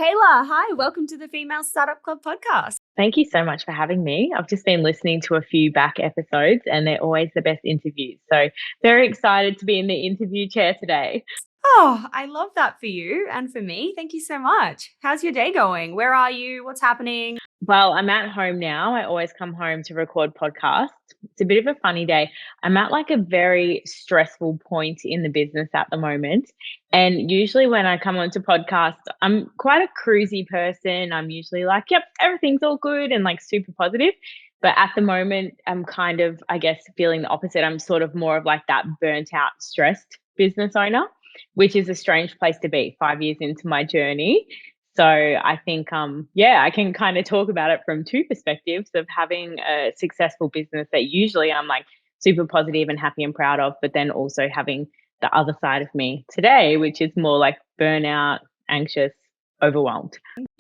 Kayla, hi, welcome to the Female Startup Club podcast. Thank you so much for having me. I've just been listening to a few back episodes and they're always the best interviews. So, very excited to be in the interview chair today. Oh, I love that for you and for me. Thank you so much. How's your day going? Where are you? What's happening? Well, I'm at home now. I always come home to record podcasts. It's a bit of a funny day. I'm at like a very stressful point in the business at the moment. And usually when I come onto podcasts, I'm quite a cruisy person. I'm usually like, yep, everything's all good and like super positive. But at the moment, I'm kind of, I guess, feeling the opposite. I'm sort of more of like that burnt out, stressed business owner, which is a strange place to be 5 years into my journey. So I think, I can kind of talk about it from two perspectives of having a successful business that usually I'm like super positive and happy and proud of, but then also having the other side of me today, which is more like burnout, anxious, overwhelmed.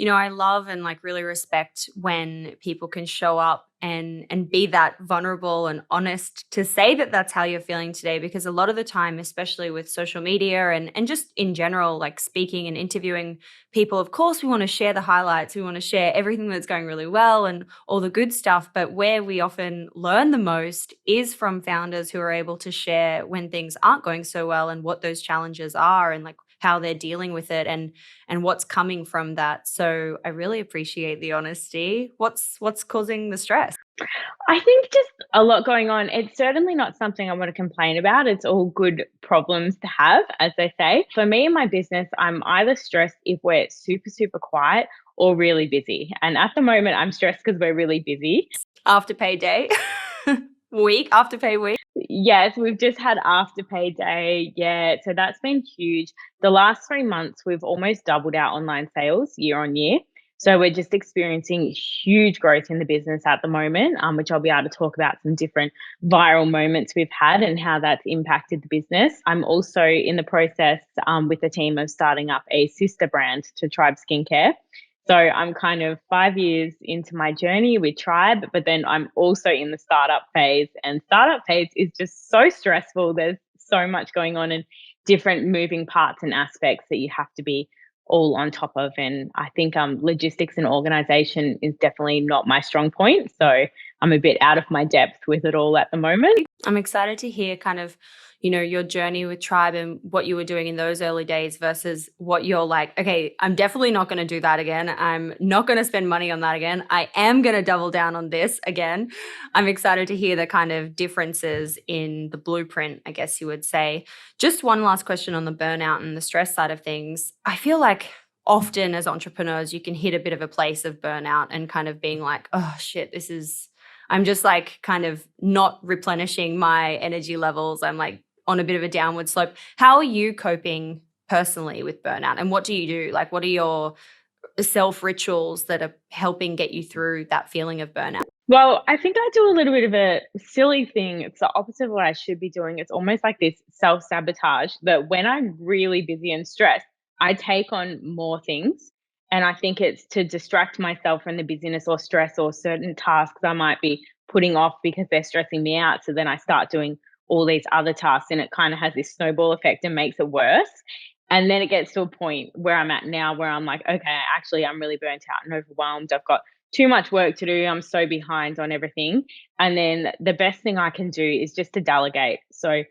I love and like really respect when people can show up and be that vulnerable and honest to say that that's how you're feeling today, because a lot of the time, especially with social media and just in general, like speaking and interviewing people, of course we want to share the highlights, we want to share everything that's going really well and all the good stuff, but where we often learn the most is from founders who are able to share when things aren't going so well and what those challenges are and like how they're dealing with it and what's coming from that. So I really appreciate the honesty. What's causing the stress? I think just a lot going on. It's certainly not something I want to complain about. It's all good problems to have, as they say. For me and my business, I'm either stressed if we're super, super quiet or really busy. And at the moment, I'm stressed because we're really busy. After payday week, after pay week. Yes, we've just had after Payday. Yeah, so that's been huge. The last 3 months, we've almost doubled our online sales year on year. So we're just experiencing huge growth in the business at the moment, which I'll be able to talk about some different viral moments we've had and how that's impacted the business. I'm also in the process with a team of starting up a sister brand to Tribe Skincare. So I'm kind of 5 years into my journey with Tribe, but then I'm also in the startup phase. And startup phase is just so stressful. There's so much going on and different moving parts and aspects that you have to be all on top of. And I think logistics and organization is definitely not my strong point. So I'm a bit out of my depth with it all at the moment. I'm excited to hear kind of, your journey with Tribe and what you were doing in those early days versus what you're like, okay, I'm definitely not going to do that again. I'm not going to spend money on that again. I am going to double down on this again. I'm excited to hear the kind of differences in the blueprint, I guess you would say. Just one last question on the burnout and the stress side of things. I feel like often as entrepreneurs, you can hit a bit of a place of burnout and kind of being like, oh shit, I'm just like kind of not replenishing my energy levels. I'm like on a bit of a downward slope. How are you coping personally with burnout? And what do you do? Like, what are your self rituals that are helping get you through that feeling of burnout? Well, I think I do a little bit of a silly thing. It's the opposite of what I should be doing. It's almost like this self sabotage that when I'm really busy and stressed, I take on more things. And I think it's to distract myself from the busyness or stress or certain tasks I might be putting off because they're stressing me out. So then I start doing all these other tasks and it kind of has this snowball effect and makes it worse. And then it gets to a point where I'm at now where I'm like, okay, actually, I'm really burnt out and overwhelmed. I've got too much work to do. I'm so behind on everything. And then the best thing I can do is just to delegate. So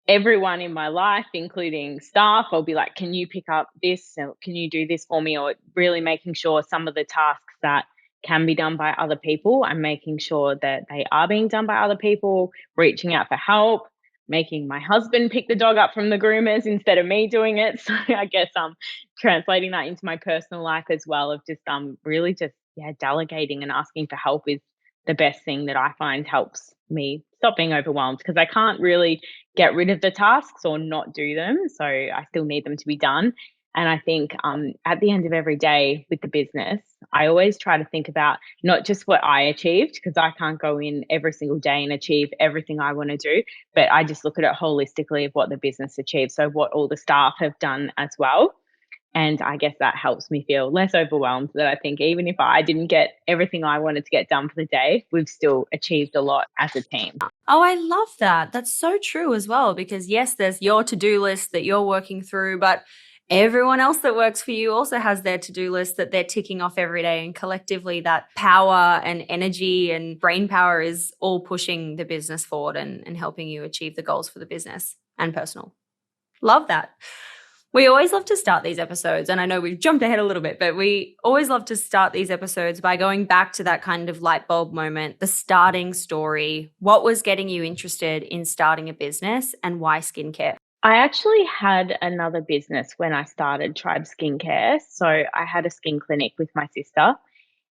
everyone in my life, including staff, I'll be like, can you pick up this? Or can you do this for me? Or really making sure some of the tasks that can be done by other people, I'm making sure that they are being done by other people, reaching out for help, making my husband pick the dog up from the groomers instead of me doing it. So I guess I'm translating that into my personal life as well of just really just delegating and asking for help is the best thing that I find helps me stop being overwhelmed because I can't really get rid of the tasks or not do them. So I still need them to be done. And I think at the end of every day with the business, I always try to think about not just what I achieved, because I can't go in every single day and achieve everything I want to do, but I just look at it holistically of what the business achieved. So what all the staff have done as well. And I guess that helps me feel less overwhelmed that I think even if I didn't get everything I wanted to get done for the day, we've still achieved a lot as a team. Oh, I love that. That's so true as well, because yes, there's your to-do list that you're working through, but everyone else that works for you also has their to-do list that they're ticking off every day. And collectively, that power and energy and brain power is all pushing the business forward and helping you achieve the goals for the business and personal. Love that. We always love to start these episodes, and I know we've jumped ahead a little bit, but we always love to start these episodes by going back to that kind of light bulb moment, the starting story. What was getting you interested in starting a business and why skincare? I actually had another business when I started Tribe Skincare. So I had a skin clinic with my sister,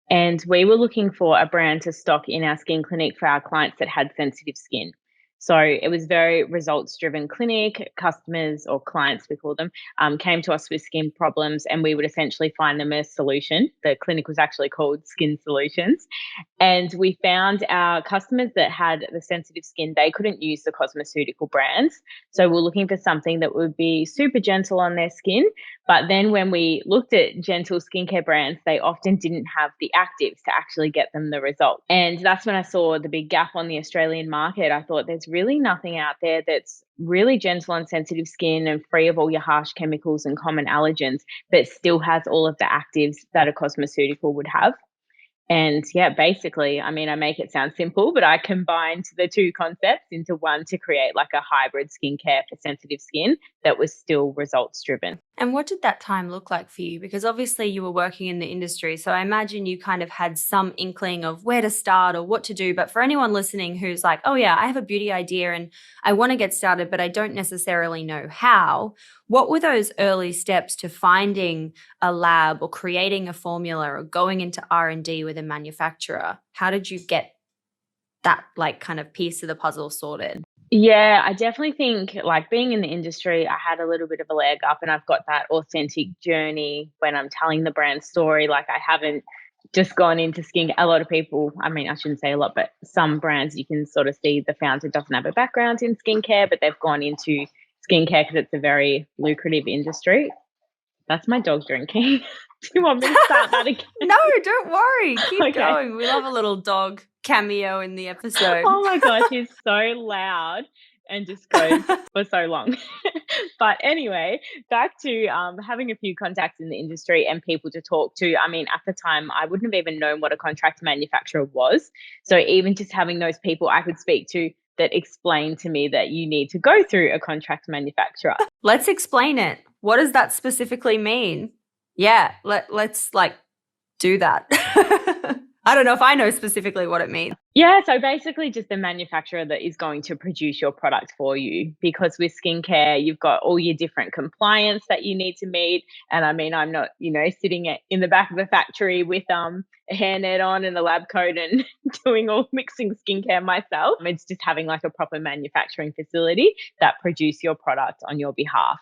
and we were looking for a brand to stock in our skin clinic for our clients that had sensitive skin. So it was very results driven clinic. Customers or clients, we call them, came to us with skin problems, and we would essentially find them a solution. The clinic was actually called Skin Solutions. And we found our customers that had the sensitive skin, they couldn't use the cosmeceutical brands. So we're looking for something that would be super gentle on their skin. But then when we looked at gentle skincare brands, they often didn't have the actives to actually get them the result. And that's when I saw the big gap on the Australian market. I thought there's really nothing out there that's really gentle on sensitive skin and free of all your harsh chemicals and common allergens, but still has all of the actives that a cosmeceutical would have. And yeah, basically, I mean, I make it sound simple, but I combined the two concepts into one to create like a hybrid skincare for sensitive skin that was still results driven. And what did that time look like for you? Because obviously you were working in the industry. So I imagine you kind of had some inkling of where to start or what to do. But for anyone listening who's like, oh, yeah, I have a beauty idea and I want to get started, but I don't necessarily know how, what were those early steps to finding a lab or creating a formula or going into R&D with a manufacturer? How did you get that like kind of piece of the puzzle sorted? Yeah, I definitely think like being in the industry, I had a little bit of a leg up and I've got that authentic journey when I'm telling the brand story. Like I haven't just gone into skin. A lot of people, I mean, I shouldn't say a lot, but some brands you can sort of see the founder doesn't have a background in skincare, but they've gone into skincare because it's a very lucrative industry. That's my dog drinking. Do you want me to start that again? No, don't worry. Keep Okay. going. We love a little dog cameo in the episode. Oh my gosh, he's so loud and just goes for so long. But anyway, back to having a few contacts in the industry and people to talk to. I mean, at the time, I wouldn't have even known what a contract manufacturer was. So even just having those people I could speak to that explained to me that you need to go through a contract manufacturer. Let's explain it. What does that specifically mean? Yeah, let's like do that. I don't know if I know specifically what it means. Yeah, so basically just the manufacturer that is going to produce your product for you. Because with skincare, you've got all your different compliance that you need to meet. And I mean, I'm not, sitting in the back of a factory with a hairnet on and a lab coat and doing all mixing skincare myself. It's just having like a proper manufacturing facility that produce your product on your behalf.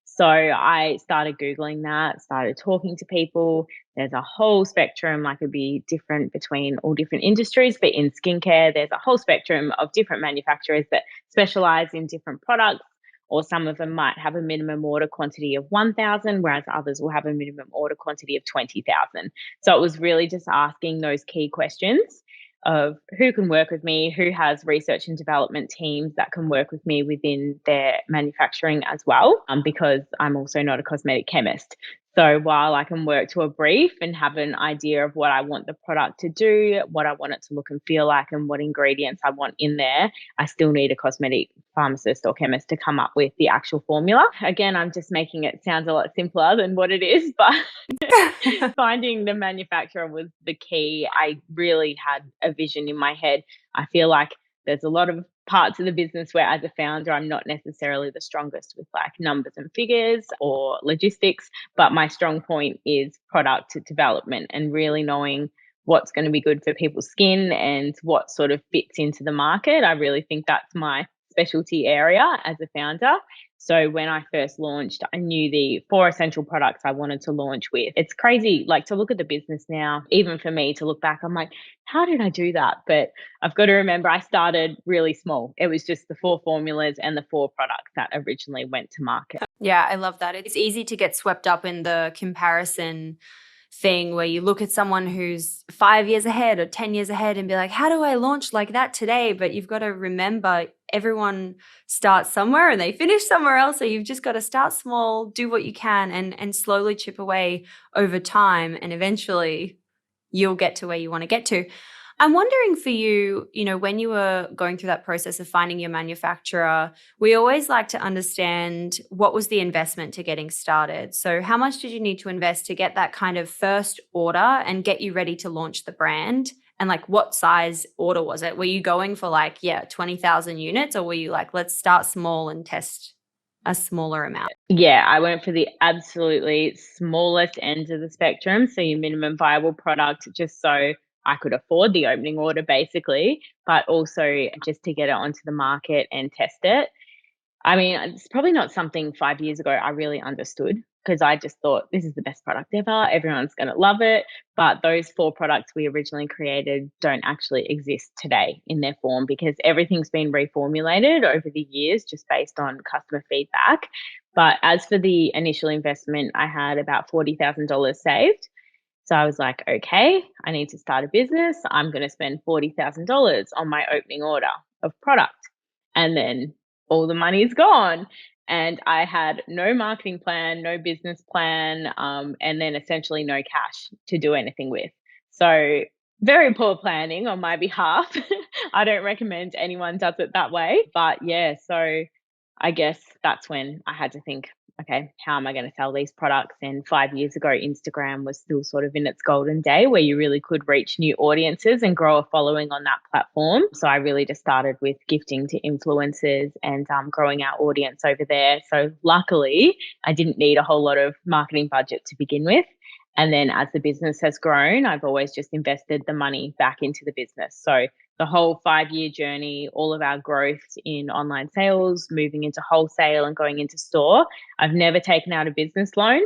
So I started Googling that, started talking to people. There's a whole spectrum, like it'd be different between all different industries, but in skincare, there's a whole spectrum of different manufacturers that specialize in different products, or some of them might have a minimum order quantity of 1,000, whereas others will have a minimum order quantity of 20,000. So it was really just asking those key questions of who can work with me, who has research and development teams that can work with me within their manufacturing as well, because I'm also not a cosmetic chemist. So while I can work to a brief and have an idea of what I want the product to do, what I want it to look and feel like, and what ingredients I want in there, I still need a cosmetic pharmacist or chemist to come up with the actual formula. Again, I'm just making it sound a lot simpler than what it is, but finding the manufacturer was the key. I really had a vision in my head. I feel like there's a lot of parts of the business where as a founder I'm not necessarily the strongest with like numbers and figures or logistics, but my strong point is product development and really knowing what's going to be good for people's skin and what sort of fits into the market. I really think that's my specialty area as a founder. So when I first launched, I knew the 4 essential products I wanted to launch with. It's crazy, like to look at the business now, even for me to look back, I'm like, how did I do that? But I've got to remember I started really small. It was just the 4 formulas and the 4 products that originally went to market. Yeah, I love that. It's easy to get swept up in the comparison thing where you look at someone who's 5 years ahead or 10 years ahead and be like, how do I launch like that today? But you've got to remember everyone starts somewhere and they finish somewhere else. So you've just got to start small, do what you can, and slowly chip away over time. And eventually you'll get to where you want to get to. I'm wondering for you, when you were going through that process of finding your manufacturer, we always like to understand what was the investment to getting started. So how much did you need to invest to get that kind of first order and get you ready to launch the brand? And like, what size order was it? Were you going for 20,000 units, or were you like, let's start small and test a smaller amount? Yeah, I went for the absolutely smallest ends of the spectrum. So your minimum viable product, just so I could afford the opening order basically, but also just to get it onto the market and test it. I mean, it's probably not something 5 years ago I really understood, because I just thought this is the best product ever. Everyone's going to love it. But those 4 products we originally created don't actually exist today in their form, because everything's been reformulated over the years just based on customer feedback. But as for the initial investment, I had about $40,000 saved. So I was like, okay, I need to start a business. I'm going to spend $40,000 on my opening order of product. And then all the money's gone. And I had no marketing plan, no business plan, and then essentially no cash to do anything with. So very poor planning on my behalf. I don't recommend anyone does it that way. But yeah, so I guess that's when I had to think, okay, how am I going to sell these products? And 5 years ago, Instagram was still sort of in its golden day where you really could reach new audiences and grow a following on that platform. So I really just started with gifting to influencers and growing our audience over there. So luckily, I didn't need a whole lot of marketing budget to begin with. And then as the business has grown, I've always just invested the money back into the business. So the whole 5 year journey, all of our growth in online sales, moving into wholesale and going into store, I've never taken out a business loan,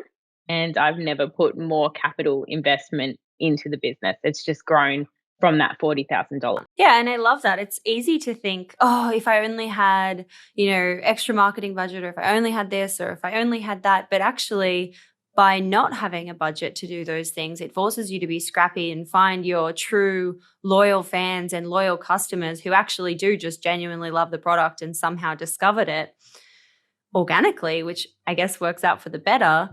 and I've never put more capital investment into the business. It's just grown from that $40,000. Yeah, and I love that. It's easy to think, oh, if I only had, extra marketing budget, or if I only had this, or if I only had that. But actually, by not having a budget to do those things, it forces you to be scrappy and find your true loyal fans and loyal customers who actually do just genuinely love the product and somehow discovered it organically, which I guess works out for the better.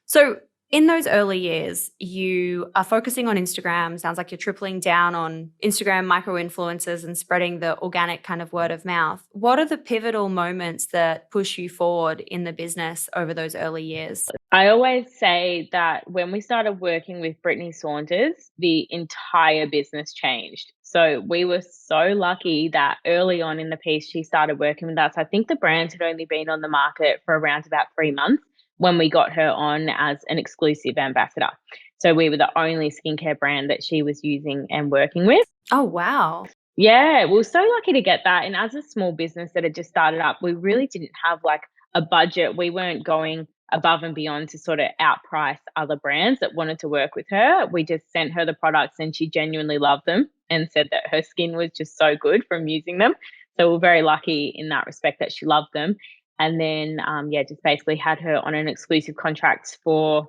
So in those early years, you are focusing on Instagram. Sounds like you're tripling down on Instagram micro influencers and spreading the organic kind of word of mouth. What are the pivotal moments that push you forward in the business over those early years? I always say that when we started working with Brittany Saunders, the entire business changed. So we were so lucky that early on in the piece, she started working with us. I think the brand had only been on the market for around about 3 months when we got her on as an exclusive ambassador. So we were the only skincare brand that she was using and working with. Oh, wow. Yeah, we were so lucky to get that. And as a small business that had just started up, we really didn't have like a budget. We weren't going above and beyond to sort of outprice other brands that wanted to work with her. We just sent her the products and she genuinely loved them and said that her skin was just so good from using them. So we're very lucky in that respect that she loved them. And then, yeah, just basically had her on an exclusive contract for,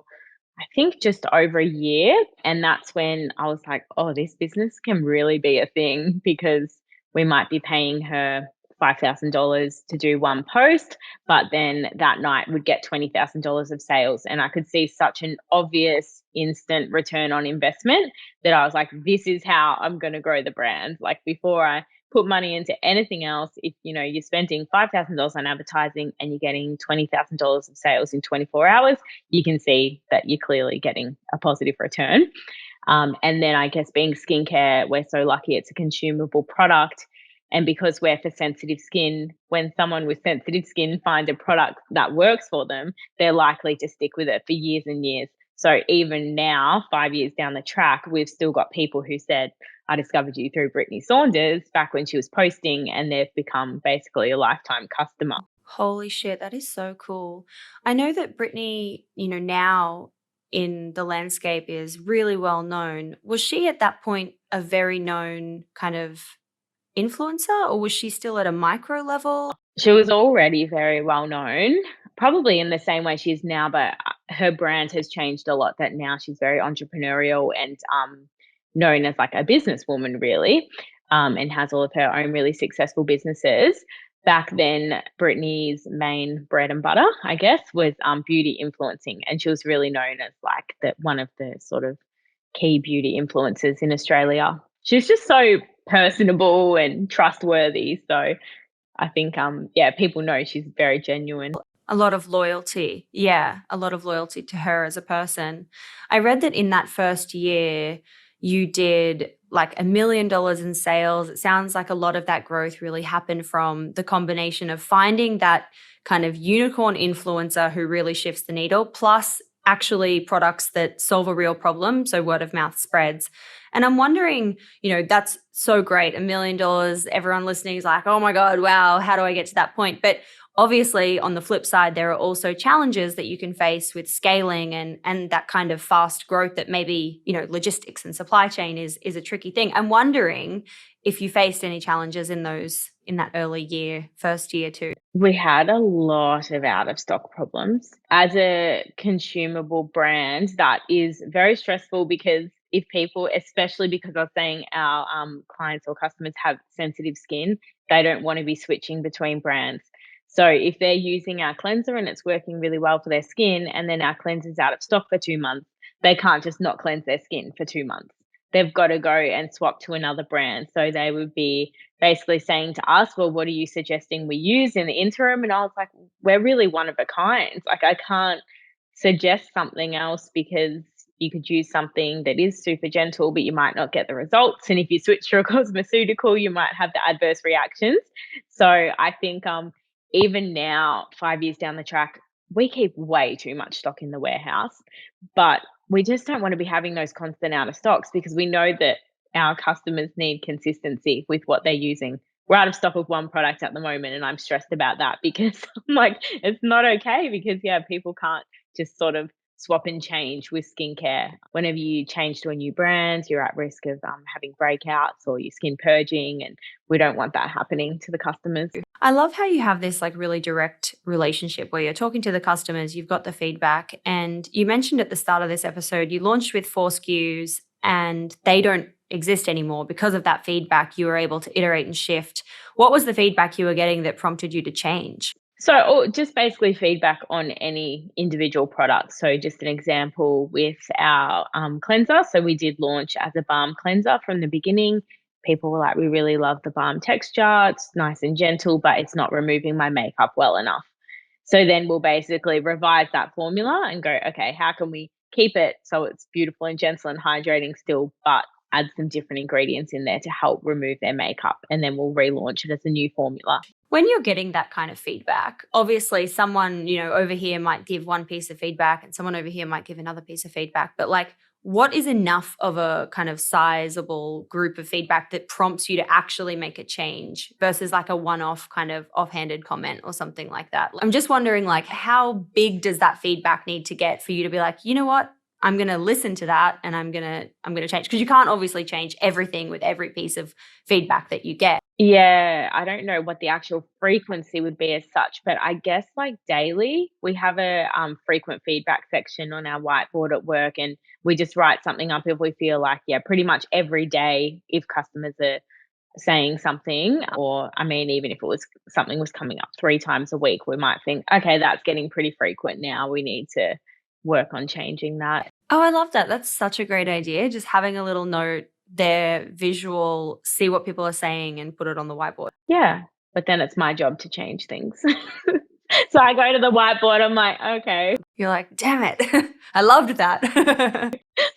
I think, just over a year. And that's when I was like, oh, this business can really be a thing, because we might be paying her $5,000 to do one post, but then that night would get $20,000 of sales. And I could see such an obvious instant return on investment that I was like, this is how I'm going to grow the brand. Like, before I put money into anything else, if you're spending $5,000 on advertising and you're getting $20,000 of sales in 24 hours, you can see that you're clearly getting a positive return. And then I guess being skincare, we're so lucky it's a consumable product. And because we're for sensitive skin, when someone with sensitive skin finds a product that works for them, they're likely to stick with it for years and years. So even now, 5 years down the track, we've still got people who said, I discovered you through Brittany Saunders back when she was posting, and they've become basically a lifetime customer. Holy shit, that is so cool. I know that Britney, now in the landscape is really well known. Was she at that point a very known kind of influencer, or was she still at a micro level? She was already very well known, probably in the same way she is now, but her brand has changed a lot, that now she's very entrepreneurial and known as like a businesswoman, really, and has all of her own really successful businesses. Back then, Brittany's main bread and butter, I guess, was beauty influencing, and she was really known as like one of the sort of key beauty influencers in Australia. She's just so personable and trustworthy. So I think, yeah, people know she's very genuine. A lot of loyalty. Yeah, a lot of loyalty to her as a person. I read that in that first year, you did like $1 million in sales. It sounds like a lot of that growth really happened from the combination of finding that kind of unicorn influencer who really shifts the needle, plus actually products that solve a real problem. So word of mouth spreads. And I'm wondering, that's so great. $1 million. Everyone listening is like, oh my God, wow, how do I get to that point? But obviously, on the flip side, there are also challenges that you can face with scaling and that kind of fast growth that maybe, logistics and supply chain is a tricky thing. I'm wondering if you faced any challenges in that early year, first year too. We had a lot of out of stock problems. As a consumable brand, that is very stressful because if people, especially because I was saying our clients or customers have sensitive skin, they don't want to be switching between brands. So if they're using our cleanser and it's working really well for their skin, and then our cleanser's out of stock for 2 months, they can't just not cleanse their skin for 2 months. They've got to go and swap to another brand. So they would be basically saying to us, well, what are you suggesting we use in the interim? And I was like, we're really one of a kind. Like, I can't suggest something else because you could use something that is super gentle, but you might not get the results. And if you switch to a cosmeceutical, you might have the adverse reactions. So I think even now, 5 years down the track, we keep way too much stock in the warehouse, but we just don't want to be having those constant out of stocks because we know that our customers need consistency with what they're using. We're out of stock of one product at the moment, and I'm stressed about that because I'm like, it's not okay because, yeah, people can't just sort of swap and change with skincare. Whenever you change to a new brand, you're at risk of having breakouts or your skin purging, and we don't want that happening to the customers. I love how you have this like really direct relationship where you're talking to the customers, you've got the feedback, and you mentioned at the start of this episode, you launched with 4 SKUs and they don't exist anymore. Because of that feedback, you were able to iterate and shift. What was the feedback you were getting that prompted you to change? So, just basically feedback on any individual product. So, just an example with our cleanser. So, we did launch as a balm cleanser from the beginning. People were like, we really love the balm texture. It's nice and gentle, but it's not removing my makeup well enough. So, then we'll basically revise that formula and go, okay, how can we keep it so it's beautiful and gentle and hydrating still, but add some different ingredients in there to help remove their makeup? And then we'll relaunch it as a new formula. When you're getting that kind of feedback, obviously someone, over here might give one piece of feedback and someone over here might give another piece of feedback. But like, what is enough of a kind of sizable group of feedback that prompts you to actually make a change versus like a one-off kind of offhanded comment or something like that? I'm just wondering, like, how big does that feedback need to get for you to be like, you know what? I'm going to listen to that and I'm going to change, because you can't obviously change everything with every piece of feedback that you get. Yeah, I don't know what the actual frequency would be as such, but I guess like daily, we have a frequent feedback section on our whiteboard at work, and we just write something up if we feel like, yeah, pretty much every day if customers are saying something, or I mean, even if it was something was coming up 3 times a week, we might think, okay, that's getting pretty frequent now. We need to work on changing that. Oh, I love that. That's such a great idea. Just having a little note there, visual, see what people are saying and put it on the whiteboard. Yeah, but then it's my job to change things. So I go to the whiteboard, I'm like, okay, You're like, damn it. I loved that.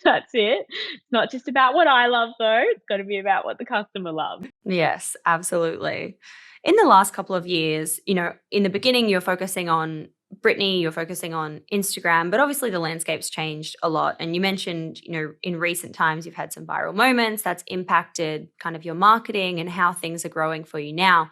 that's it. It's not just about what I love though, it's gotta be about what the customer loves. Yes, absolutely. In the last couple of years, in the beginning, you're focusing on Brittany, you're focusing on Instagram, but obviously the landscape's changed a lot. And you mentioned, in recent times, you've had some viral moments that's impacted kind of your marketing and how things are growing for you now.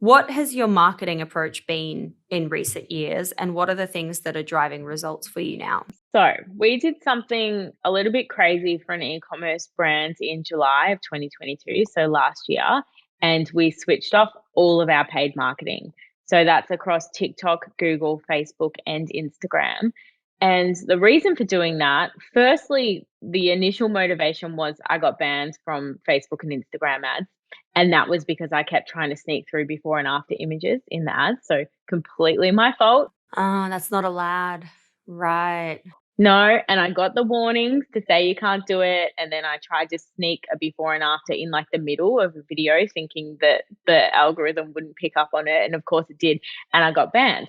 What has your marketing approach been in recent years, and what are the things that are driving results for you now? So we did something a little bit crazy for an e-commerce brand in July of 2022, so last year, and we switched off all of our paid marketing. So that's across TikTok, Google, Facebook, and Instagram. And the reason for doing that, firstly, the initial motivation was I got banned from Facebook and Instagram ads. And that was because I kept trying to sneak through before and after images in the ads. So completely my fault. Oh, that's not allowed. Right. No, and I got the warnings to say you can't do it, and then I tried to sneak a before and after in, like, the middle of a video thinking that the algorithm wouldn't pick up on it, and of course it did, and I got banned.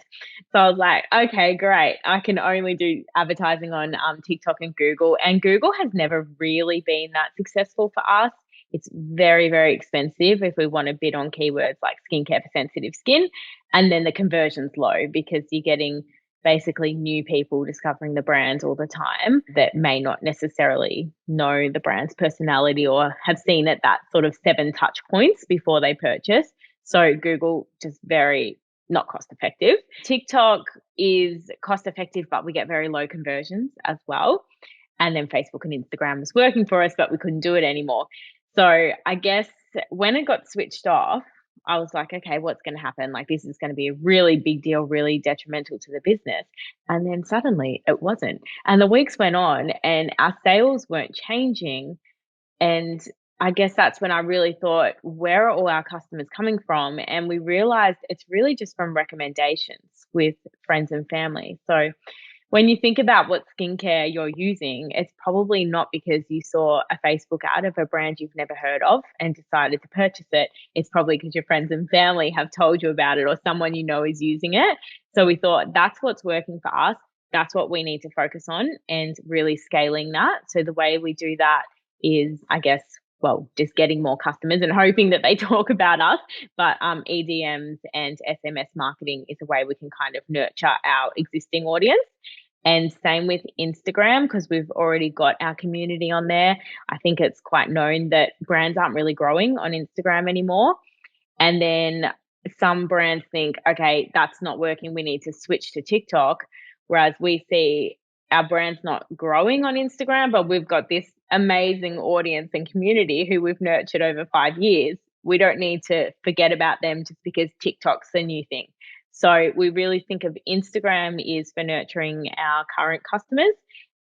So I was like, "Okay, great. I can only do advertising on, TikTok and Google has never really been that successful for us. It's very, very expensive if we wanna bid on keywords like skincare for sensitive skin, and then the conversion's low because you're getting basically new people discovering the brand all the time that may not necessarily know the brand's personality or have seen it that sort of 7 touch points before they purchase. So Google just very not cost effective. TikTok is cost effective, but we get very low conversions as well. And then Facebook and Instagram was working for us, but we couldn't do it anymore. So I guess when it got switched off, I was like, okay, what's going to happen? Like, this is going to be a really big deal, really detrimental to the business. And then suddenly it wasn't. And the weeks went on and our sales weren't changing. And I guess that's when I really thought, where are all our customers coming from? And we realized it's really just from recommendations with friends and family. So when you think about what skincare you're using, it's probably not because you saw a Facebook ad of a brand you've never heard of and decided to purchase it. It's probably because your friends and family have told you about it or someone you know is using it. So we thought that's what's working for us. That's what we need to focus on and really scaling that. So the way we do that is, I guess, well, just getting more customers and hoping that they talk about us. But EDMs and SMS marketing is a way we can kind of nurture our existing audience. And same with Instagram, because we've already got our community on there. I think it's quite known that brands aren't really growing on Instagram anymore. And then some brands think, okay, that's not working. We need to switch to TikTok. Whereas we see our brand's not growing on Instagram, but we've got this amazing audience and community who we've nurtured over 5 years. We don't need to forget about them just because TikTok's the new thing. So we really think of Instagram is for nurturing our current customers.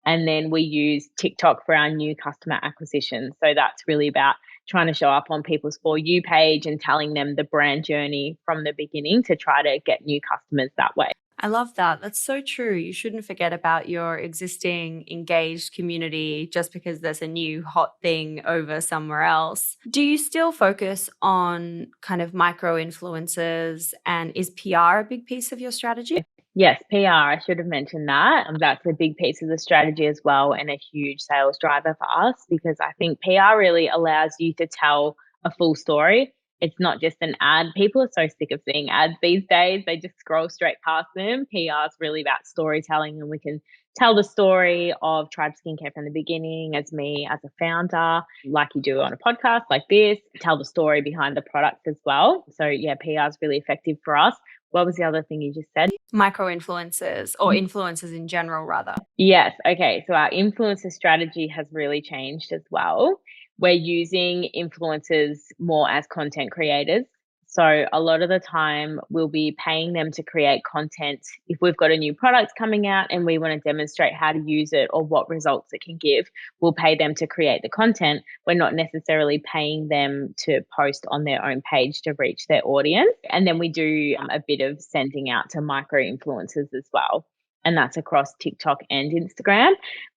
And then we use TikTok for our new customer acquisition. So that's really about trying to show up on people's For You page and telling them the brand journey from the beginning to try to get new customers that way. I love that. That's so true. You shouldn't forget about your existing engaged community just because there's a new hot thing over somewhere else. Do you still focus on kind of micro influencers, and is PR a big piece of your strategy? Yes, PR, I should have mentioned that. That's a big piece of the strategy as well and a huge sales driver for us because I think PR really allows you to tell a full story. It's not just an ad. People are so sick of seeing ads these days. They just scroll straight past them. PR is really about storytelling, and we can tell the story of Tribe Skincare from the beginning as me as a founder, like you do on a podcast like this, tell the story behind the product as well. So, yeah, PR is really effective for us. What was the other thing you just said? Micro influencers, or influencers in general, rather. Yes. Okay. So our influencer strategy has really changed as well. We're using influencers more as content creators. So a lot of the time we'll be paying them to create content if we've got a new product coming out and we want to demonstrate how to use it or what results it can give. We'll pay them to create the content. We're not necessarily paying them to post on their own page to reach their audience. And then we do a bit of sending out to micro influencers as well, and that's across TikTok and Instagram,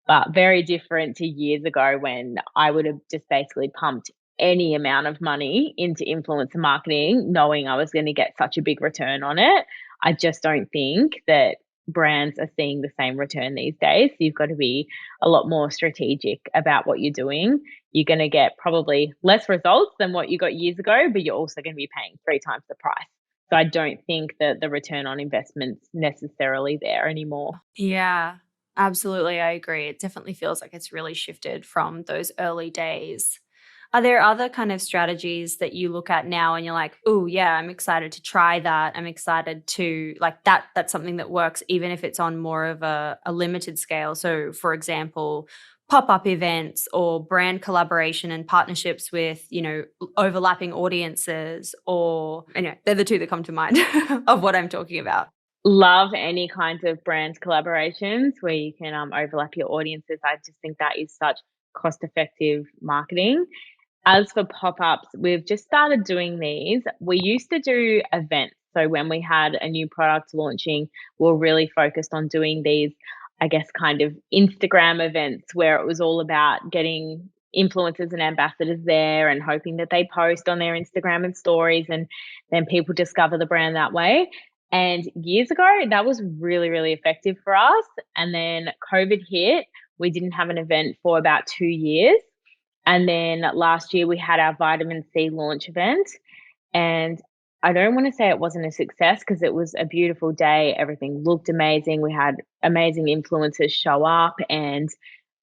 but very different to years ago when I would have just basically pumped any amount of money into influencer marketing, knowing I was going to get such a big return on it. I just don't think that brands are seeing the same return these days. You've got to be a lot more strategic about what you're doing. You're going to get probably less results than what you got years ago, but you're also going to be paying 3 times the price. So I don't think that the return on investment's necessarily there anymore. Yeah, absolutely. I agree. It definitely feels like it's really shifted from those early days. Are there other kind of strategies that you look at now and you're like, oh, yeah, I'm excited to try that. I'm excited to like that. That's something that works, even if it's on more of a limited scale. So, for example, pop-up events or brand collaboration and partnerships with, overlapping audiences, or, they're the two that come to mind of what I'm talking about. Love any kinds of brand collaborations where you can, overlap your audiences. I just think that is such cost-effective marketing. As for pop-ups, we've just started doing these. We used to do events. So when we had a new product launching, we are really focused on doing these, I guess, kind of Instagram events where it was all about getting influencers and ambassadors there and hoping that they post on their Instagram and stories, and then people discover the brand that way. And years ago, that was really, really effective for us. And then COVID hit. We didn't have an event for about 2 years. And then last year we had our vitamin C launch event, and I don't want to say it wasn't a success because it was a beautiful day. Everything looked amazing. We had amazing influencers show up, and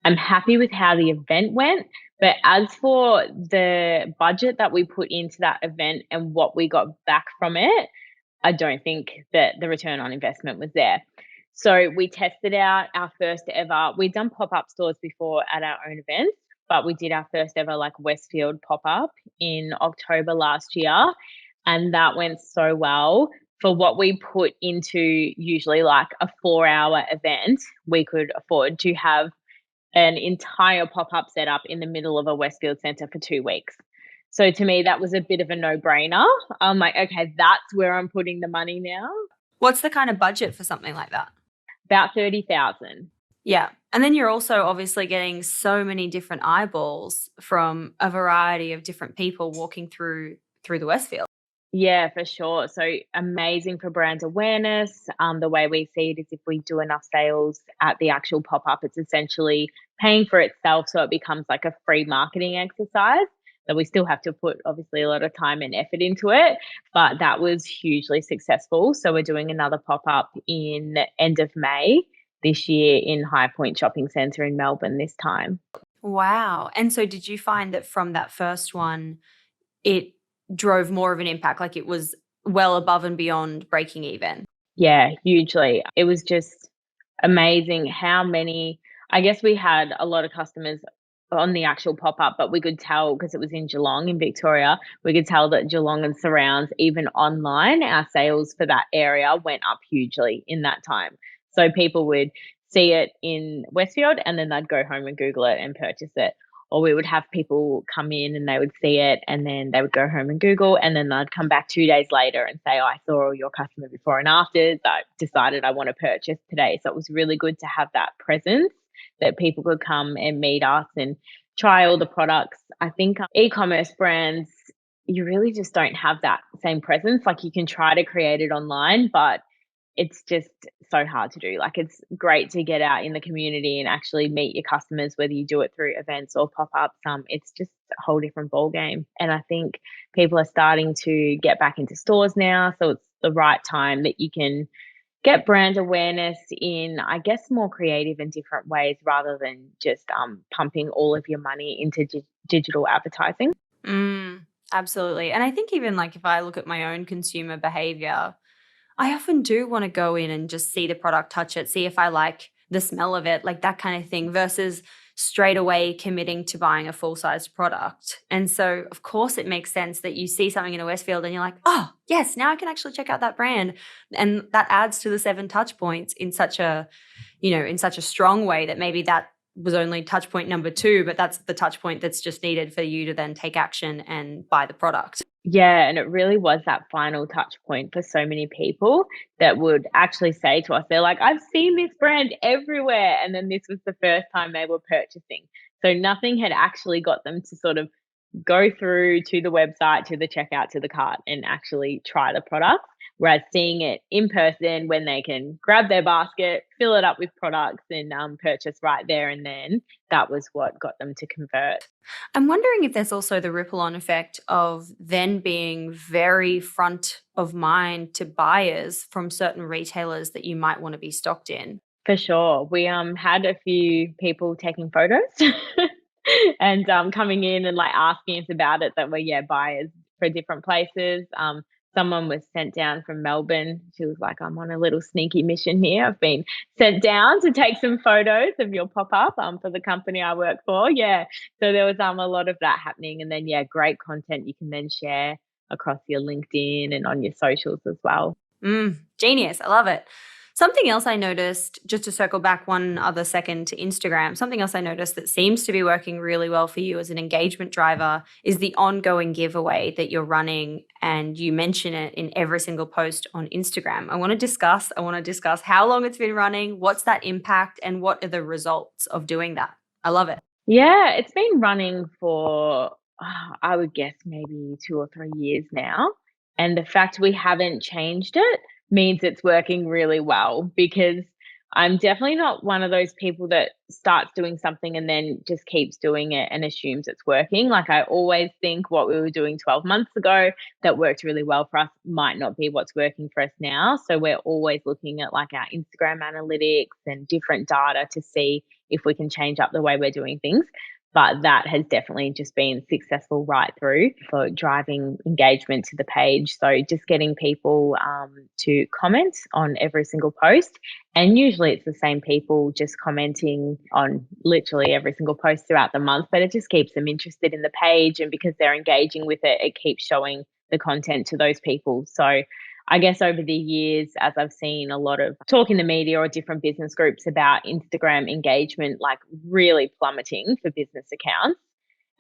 I'm happy with how the event went. But as for the budget that we put into that event and what we got back from it, I don't think that the return on investment was there. So we tested out our first ever, we'd done pop-up stores before at our own events, but we did our first ever like Westfield pop-up in October last year. And that went so well. For what we put into usually like a 4-hour event, we could afford to have an entire pop-up setup in the middle of a Westfield Centre for 2 weeks. So to me, that was a bit of a no-brainer. I'm like, okay, that's where I'm putting the money now. What's the kind of budget for something like that? About 30,000. Yeah. And then you're also obviously getting so many different eyeballs from a variety of different people walking through the Westfield. Yeah, for sure. So amazing for brand awareness. The way we see it is if we do enough sales at the actual pop-up, it's essentially paying for itself. So it becomes like a free marketing exercise that we still have to put obviously a lot of time and effort into it. But that was hugely successful. So we're doing another pop-up in end of May this year in High Point Shopping Centre in Melbourne this time. Wow. And so did you find that from that first one, it drove more of an impact? Like it was well above and beyond breaking even? Yeah, hugely. It was just amazing how many, I guess we had a lot of customers on the actual pop-up, but we could tell because it was in Geelong in Victoria, we could tell that Geelong and surrounds, even online, our sales for that area went up hugely in that time. So people would see it in Westfield and then they'd go home and Google it and purchase it. Or we would have people come in and they would see it and then they would go home and Google, and then they'd come back 2 days later and say, oh, I saw your customer before and afters. I decided I want to purchase today. So it was really good to have that presence that people could come and meet us and try all the products. I think e-commerce brands, you really just don't have that same presence. Like you can try to create it online, but it's just so hard to do. Like it's great to get out in the community and actually meet your customers, whether you do it through events or pop-ups. It's just a whole different ball game. And I think people are starting to get back into stores now. So it's the right time that you can get brand awareness in, I guess, more creative and different ways rather than just pumping all of your money into digital advertising. Absolutely. And I think even like if I look at my own consumer behavior, I often do want to go in and just see the product, touch it, see if I like the smell of it, like that kind of thing, versus straight away committing to buying a full-sized product. And so, of course, it makes sense that you see something in a Westfield and you're like, oh, yes, now I can actually check out that brand. And that adds to the 7 touch points in such a, in such a strong way that maybe that was only touch point number 2, but that's the touch point that's just needed for you to then take action and buy the product. Yeah, and it really was that final touch point for so many people that would actually say to us, they're like, I've seen this brand everywhere. And then this was the first time they were purchasing. So nothing had actually got them to sort of go through to the website, to the checkout, to the cart, and actually try the product. Whereas seeing it in person when they can grab their basket, fill it up with products, and purchase right there and then, that was what got them to convert. I'm wondering if there's also the ripple on effect of then being very front of mind to buyers from certain retailers that you might want to be stocked in. For sure. We had a few people taking photos and coming in and like asking us about it that were, yeah, buyers for different places. Someone was sent down from Melbourne. She was like, I'm on a little sneaky mission here. I've been sent down to take some photos of your pop-up for the company I work for. Yeah. So there was a lot of that happening. And then, yeah, great content you can then share across your LinkedIn and on your socials as well. Genius. I love it. Something else I noticed, just to circle back one other second to Instagram, something else I noticed that seems to be working really well for you as an engagement driver is the ongoing giveaway that you're running, and you mention it in every single post on Instagram. I want to discuss how long it's been running, what's that impact, and what are the results of doing that. I love it. Yeah, it's been running for, I would guess maybe 2 or 3 years now, and the fact we haven't changed it means it's working really well, because I'm definitely not one of those people that starts doing something and then just keeps doing it and assumes it's working. Like, I always think what we were doing 12 months ago that worked really well for us might not be what's working for us now, so we're always looking at, like, our Instagram analytics and different data to see if we can change up the way we're doing things. But that has definitely just been successful right through for driving engagement to the page. So just getting people to comment on every single post. And usually it's the same people just commenting on literally every single post throughout the month, but it just keeps them interested in the page. And because they're engaging with it, it keeps showing the content to those people. So I guess over the years, as I've seen a lot of talk in the media or different business groups about Instagram engagement, like really plummeting for business accounts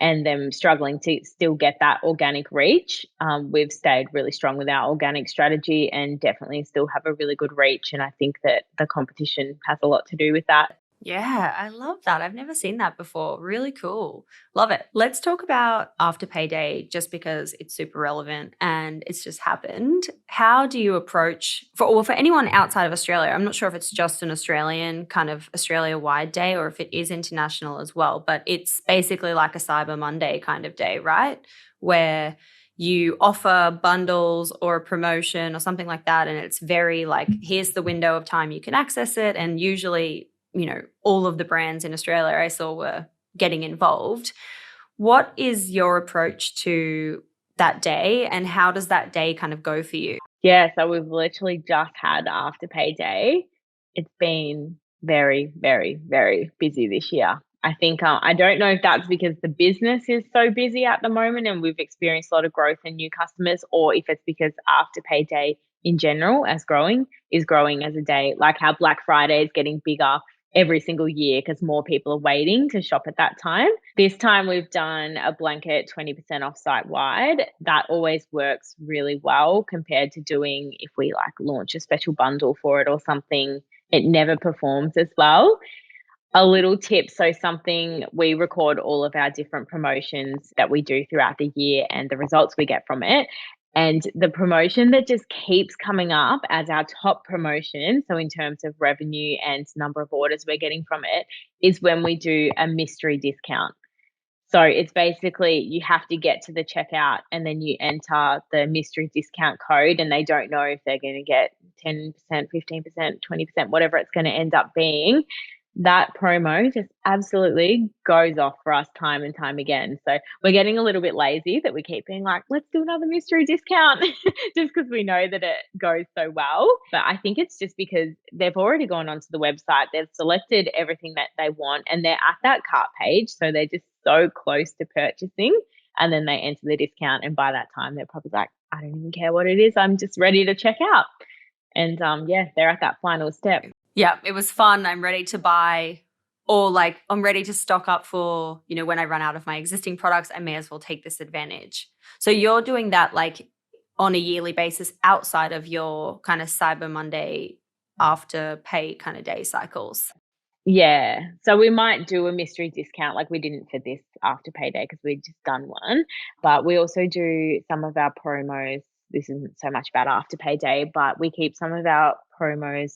and them struggling to still get that organic reach, we've stayed really strong with our organic strategy and definitely still have a really good reach. And I think that the competition has a lot to do with that. Yeah, I love that. I've never seen that before. Really cool. Love it. Let's talk about after payday, just because it's super relevant and it's just happened. How do you approach for anyone outside of Australia? I'm not sure if it's just an Australian kind of Australia-wide day or if it is international as well, but it's basically like a Cyber Monday kind of day, right? Where you offer bundles or a promotion or something like that, and it's very like, here's the window of time you can access it, and usually all of the brands in Australia I saw were getting involved. What is your approach to that day, and how does that day kind of go for you? Yeah, so we've literally just had after payday. It's been very, very, very busy this year. I think I don't know if that's because the business is so busy at the moment and we've experienced a lot of growth and new customers, or if it's because after payday in general, as growing, is growing as a day, like how Black Friday is getting bigger every single year because more people are waiting to shop at that time. This time we've done a blanket 20% off site wide. That always works really well compared to doing if we like launch a special bundle for it or something. It never performs as well. A little tip, so something, we record all of our different promotions that we do throughout the year and the results we get from it. And the promotion that just keeps coming up as our top promotion, so in terms of revenue and number of orders we're getting from it, is when we do a mystery discount. So it's basically you have to get to the checkout and then you enter the mystery discount code, and they don't know if they're going to get 10%, 15%, 20%, whatever it's going to end up being. That promo just absolutely goes off for us time and time again. So we're getting a little bit lazy that we keep being like, let's do another mystery discount just because we know that it goes so well. But I think it's just because they've already gone onto the website, they've selected everything that they want, and they're at that cart page. So they're just so close to purchasing. And then they enter the discount. And by that time, they're probably like, I don't even care what it is. I'm just ready to check out. And yeah, they're at that final step. Yeah, it was fun. I'm ready to buy, or like I'm ready to stock up for, when I run out of my existing products, I may as well take this advantage. So you're doing that like on a yearly basis outside of your kind of Cyber Monday after pay kind of day cycles. Yeah. So we might do a mystery discount like we didn't for this after payday because we'd just done one. But we also do some of our promos. This isn't so much about after payday, but we keep some of our promos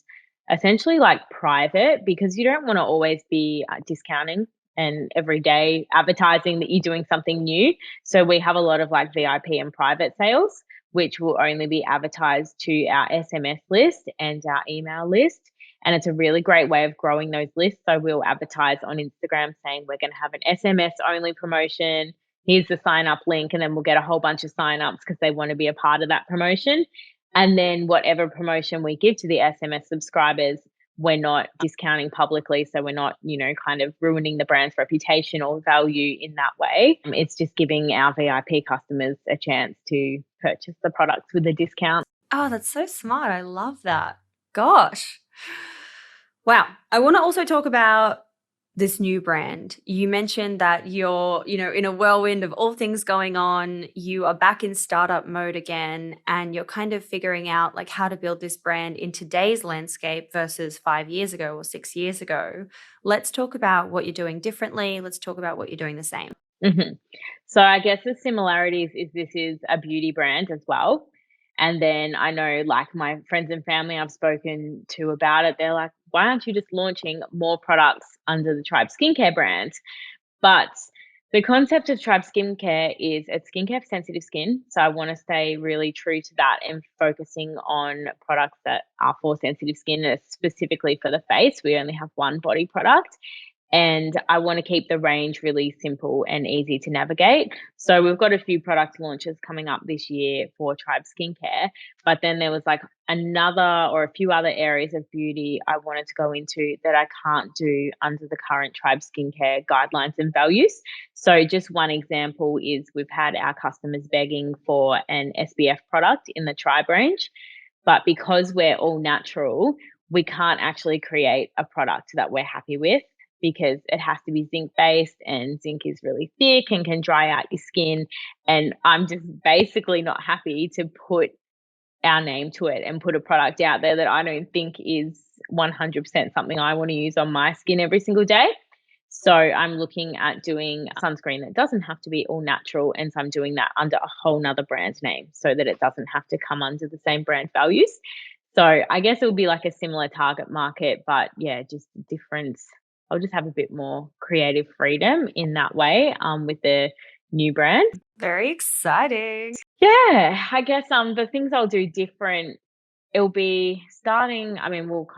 essentially like private because you don't want to always be discounting and every day advertising that you're doing something new. So we have a lot of like VIP and private sales, which will only be advertised to our SMS list and our email list. And it's a really great way of growing those lists. So we'll advertise on Instagram saying we're going to have an SMS only promotion. Here's the sign up link. And then we'll get a whole bunch of sign-ups because they want to be a part of that promotion. And then whatever promotion we give to the SMS subscribers, we're not discounting publicly. So we're not, kind of ruining the brand's reputation or value in that way. It's just giving our VIP customers a chance to purchase the products with a discount. Oh, that's so smart. I love that. Gosh. Wow. I want to also talk about this new brand. You mentioned that you're, in a whirlwind of all things going on. You are back in startup mode again, and you're kind of figuring out like how to build this brand in today's landscape versus 5 years ago or 6 years ago. Let's talk about what you're doing differently. Let's talk about what you're doing the same. Mhm. So I guess the similarities is this is a beauty brand as well. And then I know like my friends and family I've spoken to about it, they're like, why aren't you just launching more products under the Tribe Skincare brand? But the concept of Tribe Skincare is it's skincare for sensitive skin. So I want to stay really true to that and focusing on products that are for sensitive skin, specifically for the face. We only have one body product and I want to keep the range really simple and easy to navigate. So we've got a few product launches coming up this year for Tribe Skincare, but then there was like another or a few other areas of beauty I wanted to go into that I can't do under the current Tribe Skincare guidelines and values. So just one example is we've had our customers begging for an SPF product in the Tribe range, but because we're all natural, we can't actually create a product that we're happy with because it has to be zinc based and zinc is really thick and can dry out your skin. And I'm just basically not happy to put our name to it and put a product out there that I don't think is 100% something I want to use on my skin every single day. So I'm looking at doing sunscreen that doesn't have to be all natural. And so I'm doing that under a whole nother brand name so that it doesn't have to come under the same brand values. So I guess it would be like a similar target market, but yeah, just different. I'll just have a bit more creative freedom in that way with the new brand. Very exciting. Yeah, I guess the things I'll do different, it'll be starting, I mean, we'll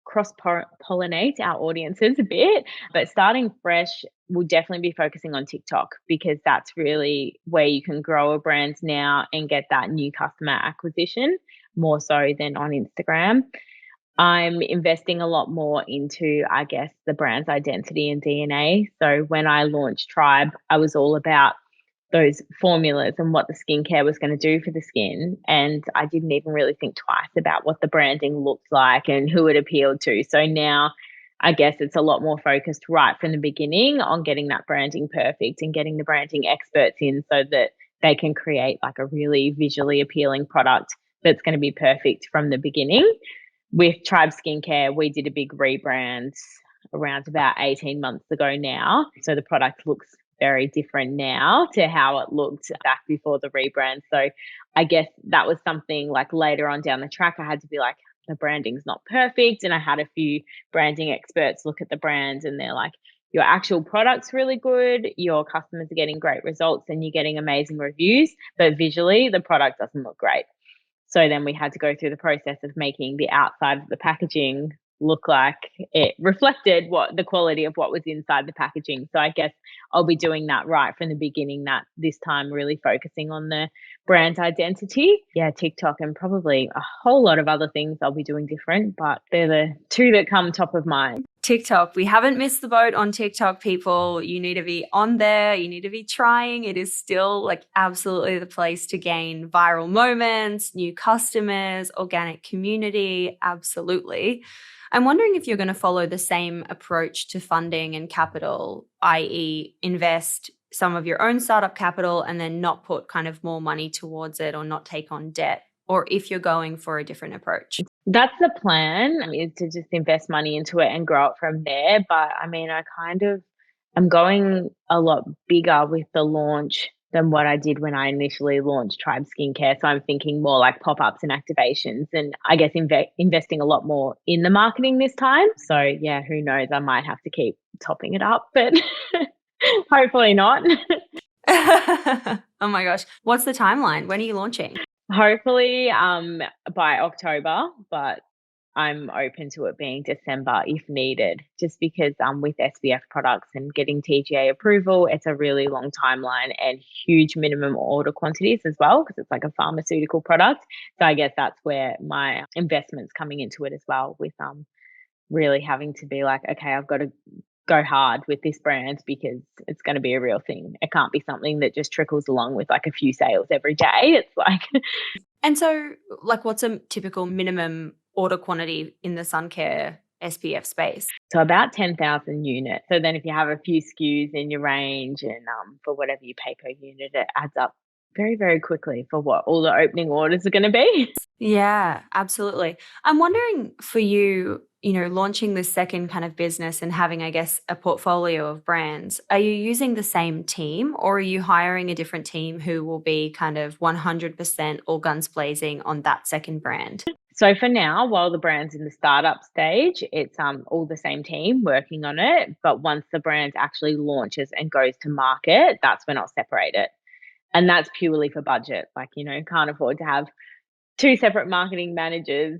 cross pollinate our audiences a bit, but starting fresh, we'll definitely be focusing on TikTok because that's really where you can grow a brand now and get that new customer acquisition more so than on Instagram. I'm investing a lot more into, I guess, the brand's identity and DNA. So when I launched Tribe, I was all about those formulas and what the skincare was going to do for the skin. And I didn't even really think twice about what the branding looked like and who it appealed to. So now I guess it's a lot more focused right from the beginning on getting that branding perfect and getting the branding experts in so that they can create like a really visually appealing product that's going to be perfect from the beginning. With Tribe Skincare, we did a big rebrand around about 18 months ago now. So the product looks very different now to how it looked back before the rebrand. So I guess that was something like later on down the track, I had to be like, the branding's not perfect. And I had a few branding experts look at the brand and they're like, your actual product's really good, your customers are getting great results and you're getting amazing reviews, but visually the product doesn't look great. So then we had to go through the process of making the outside of the packaging look like it reflected what the quality of what was inside the packaging. So I guess I'll be doing that right from the beginning, that this time really focusing on the brand identity. Yeah, TikTok and probably a whole lot of other things I'll be doing different, but they're the two that come top of mind. TikTok. We haven't missed the boat on TikTok, people. You need to be on there. You need to be trying. It is still like absolutely the place to gain viral moments, new customers, organic community. Absolutely. I'm wondering if you're going to follow the same approach to funding and capital, i.e., invest some of your own startup capital and then not put kind of more money towards it or not take on debt, or if you're going for a different approach. That's the plan, is to just invest money into it and grow it from there. But I mean, I'm going a lot bigger with the launch than what I did when I initially launched Tribe Skincare. So I'm thinking more like pop-ups and activations and I guess investing a lot more in the marketing this time. So yeah, who knows? I might have to keep topping it up, but hopefully not. Oh my gosh. What's the timeline? When are you launching? Hopefully by October, but I'm open to it being December if needed, just because with SPF products and getting TGA approval, it's a really long timeline and huge minimum order quantities as well, because it's like a pharmaceutical product. So I guess that's where my investment's coming into it as well, with really having to be like, okay, I've got to go hard with this brand because it's going to be a real thing. It can't be something that just trickles along with like a few sales every day. It's like And so, like, what's a typical minimum order quantity in the sun care SPF space? So about 10,000 units. So then if you have a few SKUs in your range and for whatever you pay per unit, it adds up very, very quickly for what all the opening orders are going to be. Yeah, absolutely. I'm wondering for you, launching this second kind of business and having, I guess, a portfolio of brands, are you using the same team or are you hiring a different team who will be kind of 100% all guns blazing on that second brand? So for now, while the brand's in the startup stage, it's all the same team working on it. But once the brand actually launches and goes to market, that's when I'll separate it. And that's purely for budget. Like, can't afford to have two separate marketing managers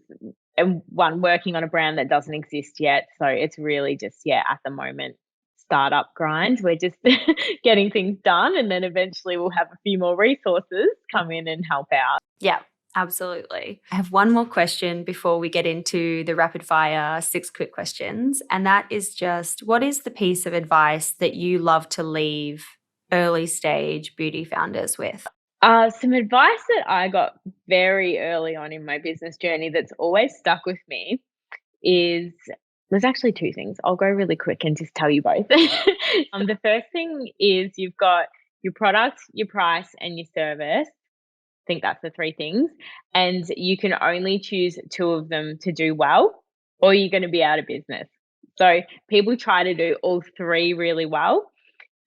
and one working on a brand that doesn't exist yet. So it's really just, yeah, at the moment, startup grind. We're just getting things done. And then eventually we'll have a few more resources come in and help out. Yeah, absolutely. I have one more question before we get into the rapid fire 6 quick questions. And that is just, what is the piece of advice that you love to leave early stage beauty founders with? Some advice that I got very early on in my business journey that's always stuck with me is there's actually two things. I'll go really quick and just tell you both. The first thing is you've got your product, your price, and your service. I think that's the three things. And you can only choose two of them to do well, or you're going to be out of business. So people try to do all three really well,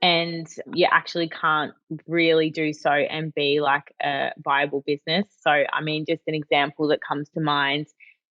and you actually can't really do so and be like a viable business. So, I mean, just an example that comes to mind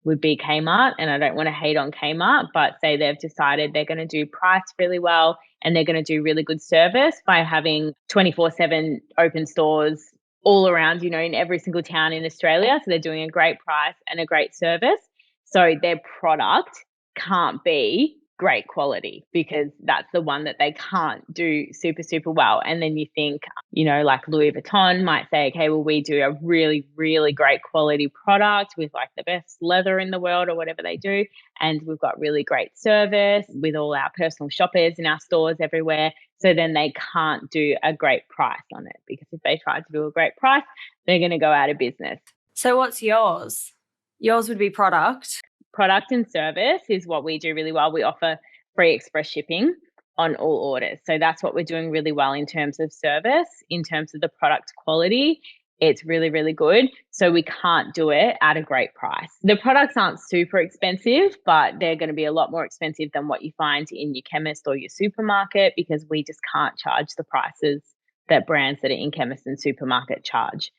would be Kmart. And I don't want to hate on Kmart, but say they've decided they're going to do price really well and they're going to do really good service by having 24/7 open stores all around, in every single town in Australia. So they're doing a great price and a great service. So their product can't be great quality because that's the one that they can't do super, super well. And then you think, like Louis Vuitton might say, okay, well, we do a really, really great quality product with like the best leather in the world or whatever they do. And we've got really great service with all our personal shoppers in our stores everywhere. So then they can't do a great price on it because if they try to do a great price, they're going to go out of business. So, what's yours? Yours would be product. Product and service is what we do really well. We offer free express shipping on all orders. So that's what we're doing really well in terms of service. In terms of the product quality, it's really, really good. So we can't do it at a great price. The products aren't super expensive, but they're going to be a lot more expensive than what you find in your chemist or your supermarket because we just can't charge the prices that brands that are in chemist and supermarket charge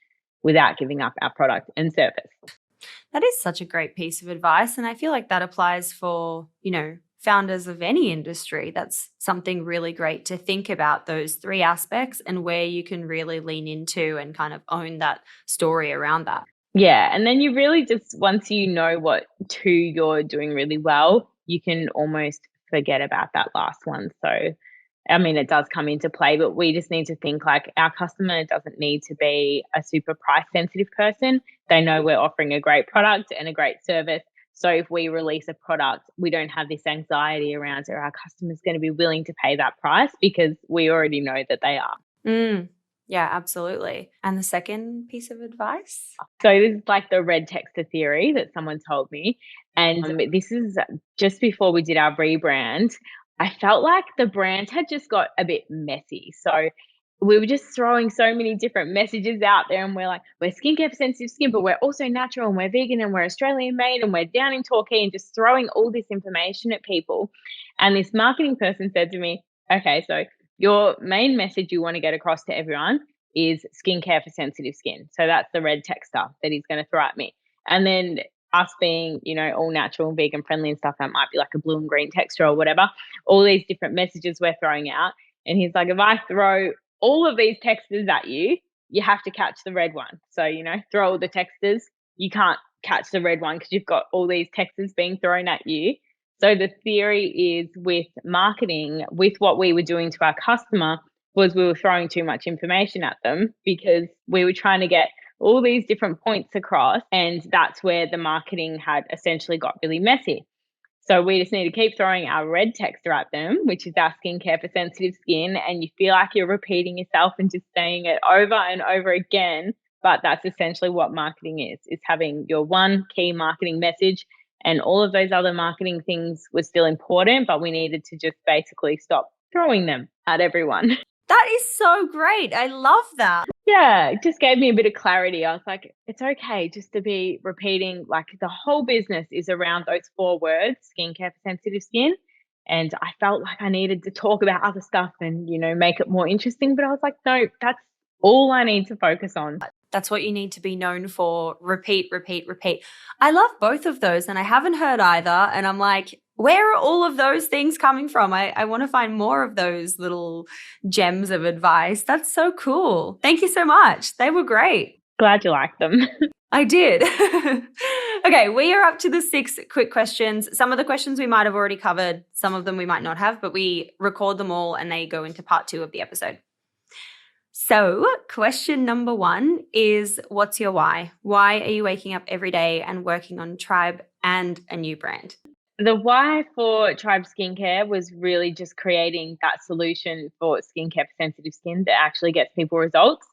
without giving up our product and service. That is such a great piece of advice. And I feel like that applies for, founders of any industry. That's something really great to think about, those three aspects and where you can really lean into and kind of own that story around that. Yeah, and then you really just once you know what two you're doing really well, you can almost forget about that last one. So, I mean, it does come into play, but we just need to think like our customer doesn't need to be a super price sensitive person. They know we're offering a great product and a great service. So if we release a product, we don't have this anxiety around are our customers going to be willing to pay that price because we already know that they are. Mm, yeah, absolutely. And the second piece of advice? So this is like the red texter theory that someone told me. And this is just before we did our rebrand. I felt like the brand had just got a bit messy. So we were just throwing so many different messages out there and we're like, we're skincare for sensitive skin, but we're also natural and we're vegan and we're Australian made and we're down in Torquay and just throwing all this information at people. And this marketing person said to me, okay, so your main message you want to get across to everyone is skincare for sensitive skin. So that's the red texter that he's going to throw at me. And then us being, all natural and vegan friendly and stuff, that might be like a blue and green texture or whatever, all these different messages we're throwing out. And he's like, if I throw all of these textures at you, you have to catch the red one. So, throw all the textures. You can't catch the red one because you've got all these textures being thrown at you. So the theory is with marketing, with what we were doing to our customer, was we were throwing too much information at them because we were trying to get all these different points across. And that's where the marketing had essentially got really messy. So we just need to keep throwing our red texture at them, which is our skincare for sensitive skin. And you feel like you're repeating yourself and just saying it over and over again but that's essentially what marketing is having your one key marketing message, and all of those other marketing things were still important, but we needed to just basically stop throwing them at everyone. That is so great. I love that. Yeah, it just gave me a bit of clarity. I was like, it's okay just to be repeating, like the whole business is around those 4 words, skincare for sensitive skin. And I felt like I needed to talk about other stuff and, make it more interesting. But I was like, no, that's all I need to focus on. That's what you need to be known for. Repeat, repeat, repeat. I love both of those and I haven't heard either. And I'm like, where are all of those things coming from? I want to find more of those little gems of advice. That's so cool. Thank you so much. They were great. Glad you liked them. I did. Okay, we are up to the 6 quick questions. Some of the questions we might have already covered, some of them we might not have, but we record them all and they go into part 2 of the episode. So, question number 1 is, what's your why? Why are you waking up every day and working on Tribe and a new brand? The why for Tribe Skincare was really just creating that solution for skincare for sensitive skin that actually gets people results.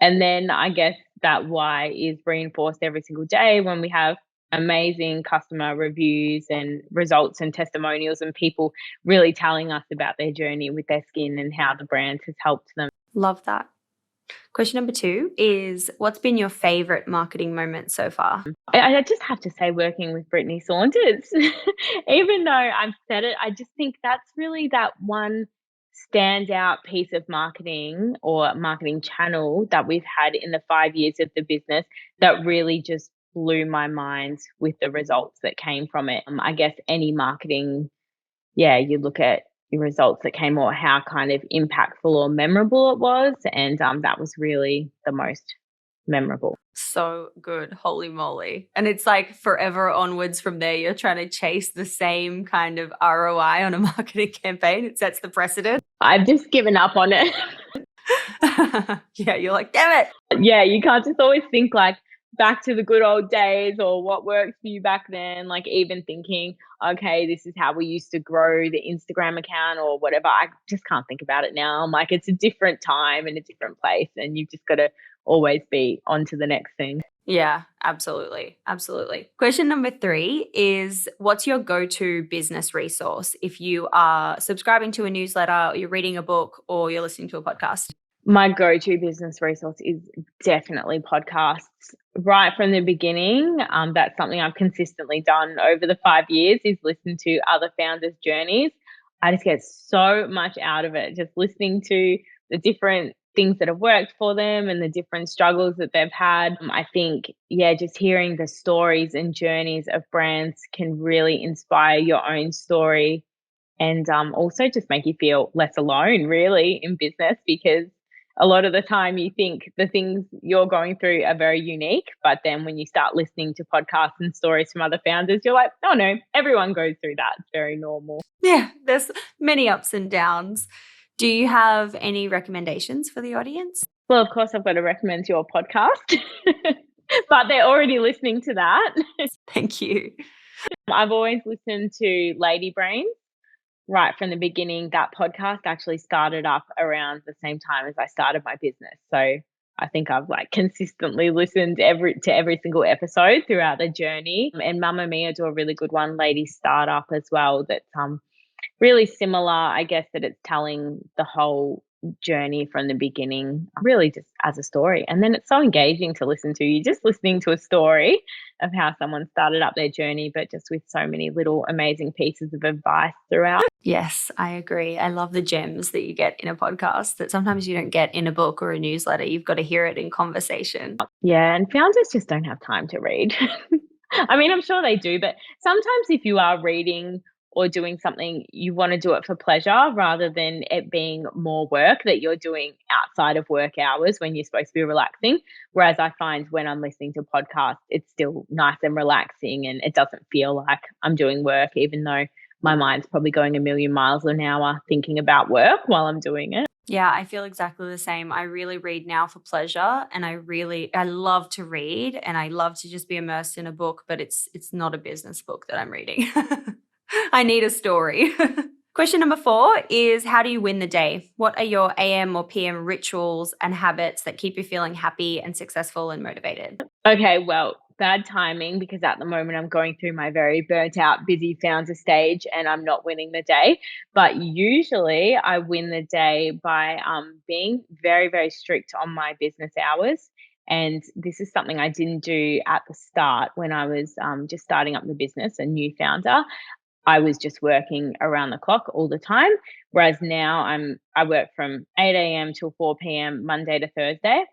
And then I guess that why is reinforced every single day when we have amazing customer reviews and results and testimonials and people really telling us about their journey with their skin and how the brand has helped them. Love that. Question number 2 is, what's been your favorite marketing moment so far? I just have to say, working with Brittany Saunders, even though I've said it, I just think that's really that one standout piece of marketing or marketing channel that we've had in the 5 years of the business that really just blew my mind with the results that came from it. I guess any marketing, you look at your results that came or how kind of impactful or memorable it was. And that was really the most memorable. So good. Holy moly. And it's like forever onwards from there. You're trying to chase the same kind of ROI on a marketing campaign. It sets the precedent. I've just given up on it. Yeah, you're like, damn it. Yeah, you can't just always think like back to the good old days or what worked for you back then. Like even thinking, okay, this is how we used to grow the Instagram account or whatever. I just can't think about it now. I'm like, it's a different time and a different place, and you've just got to always be on to the next thing. Yeah, absolutely. Absolutely. Question number 3 is, what's your go-to business resource if you are subscribing to a newsletter or you're reading a book or you're listening to a podcast? My go-to business resource is definitely podcasts. Right from the beginning, that's something I've consistently done over the 5 years, is listen to other founders' journeys. I just get so much out of it, just listening to the different things that have worked for them and the different struggles that they've had. I think, just hearing the stories and journeys of brands can really inspire your own story, and also just make you feel less alone, really, in business, because a lot of the time you think the things you're going through are very unique, but then when you start listening to podcasts and stories from other founders, you're like, oh no, everyone goes through that. It's very normal. Yeah, there's many ups and downs. Do you have any recommendations for the audience? Well, of course, I've got to recommend your podcast, but they're already listening to that. Thank you. I've always listened to Lady Brains. Right from the beginning, that podcast actually started up around the same time as I started my business. So I think I've like consistently listened to every single episode throughout the journey. And Mamma Mia do a really good one, Lady Startup, as well. That's really similar. I guess that it's telling the whole journey from the beginning, really just as a story. And then it's so engaging to listen to. You're just listening to a story of how someone started up their journey, but just with so many little amazing pieces of advice throughout. Yes, I agree. I love the gems that you get in a podcast that sometimes you don't get in a book or a newsletter. You've got to hear it in conversation. Yeah, and founders just don't have time to read. I mean, I'm sure they do, but sometimes if you are reading or doing something, you want to do it for pleasure rather than it being more work that you're doing outside of work hours when you're supposed to be relaxing. Whereas I find when I'm listening to podcasts, it's still nice and relaxing and it doesn't feel like I'm doing work, even though my mind's probably going a million miles an hour thinking about work while I'm doing it. Yeah, I feel exactly the same. I really read now for pleasure, and I love to read and I love to just be immersed in a book, but it's not a business book that I'm reading. I need a story. Question number 4 is, how do you win the day? What are your AM or PM rituals and habits that keep you feeling happy and successful and motivated? Okay, well, bad timing because at the moment I'm going through my very burnt out, busy founder stage and I'm not winning the day. But usually I win the day by being very, very strict on my business hours. And this is something I didn't do at the start when I was just starting up the business, a new founder. I was just working around the clock all the time. Whereas now I work from 8 a.m. till 4 p.m. Monday to Thursday.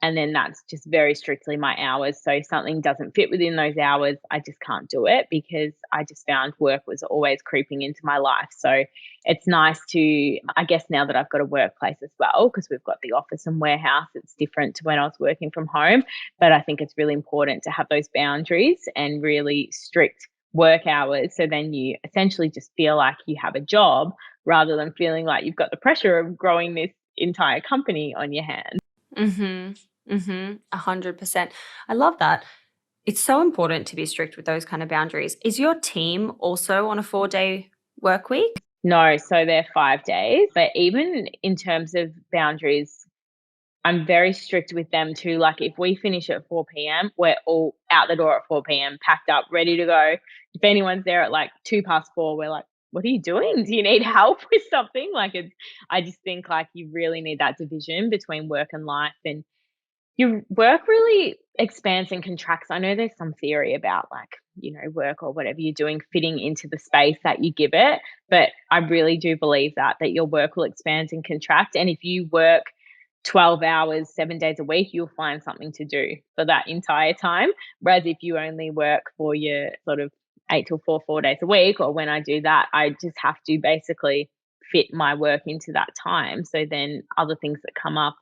And then that's just very strictly my hours. So if something doesn't fit within those hours, I just can't do it because I just found work was always creeping into my life. So it's nice to, I guess, now that I've got a workplace as well, because we've got the office and warehouse, it's different to when I was working from home. But I think it's really important to have those boundaries and really strict work hours. So then you essentially just feel like you have a job rather than feeling like you've got the pressure of growing this entire company on your hands. Mhm. Mhm. 100%. I love that. It's so important to be strict with those kind of boundaries. Is your team also on a 4-day work week? No, so they're 5 days. But even in terms of boundaries, I'm very strict with them too. Like if we finish at 4 p.m., we're all out the door at 4 p.m., packed up, ready to go. If anyone's there at like 2 past 4, we're like, what are you doing? Do you need help with something? Like it's, I just think like you really need that division between work and life. And your work really expands and contracts. I know there's some theory about like, work or whatever you're doing fitting into the space that you give it, but I really do believe that your work will expand and contract. And if you work 12 hours, 7 days a week, you'll find something to do for that entire time. Whereas if you only work for your sort of 8 till 4, 4 days a week, or when I do that, I just have to basically fit my work into that time. So then other things that come up,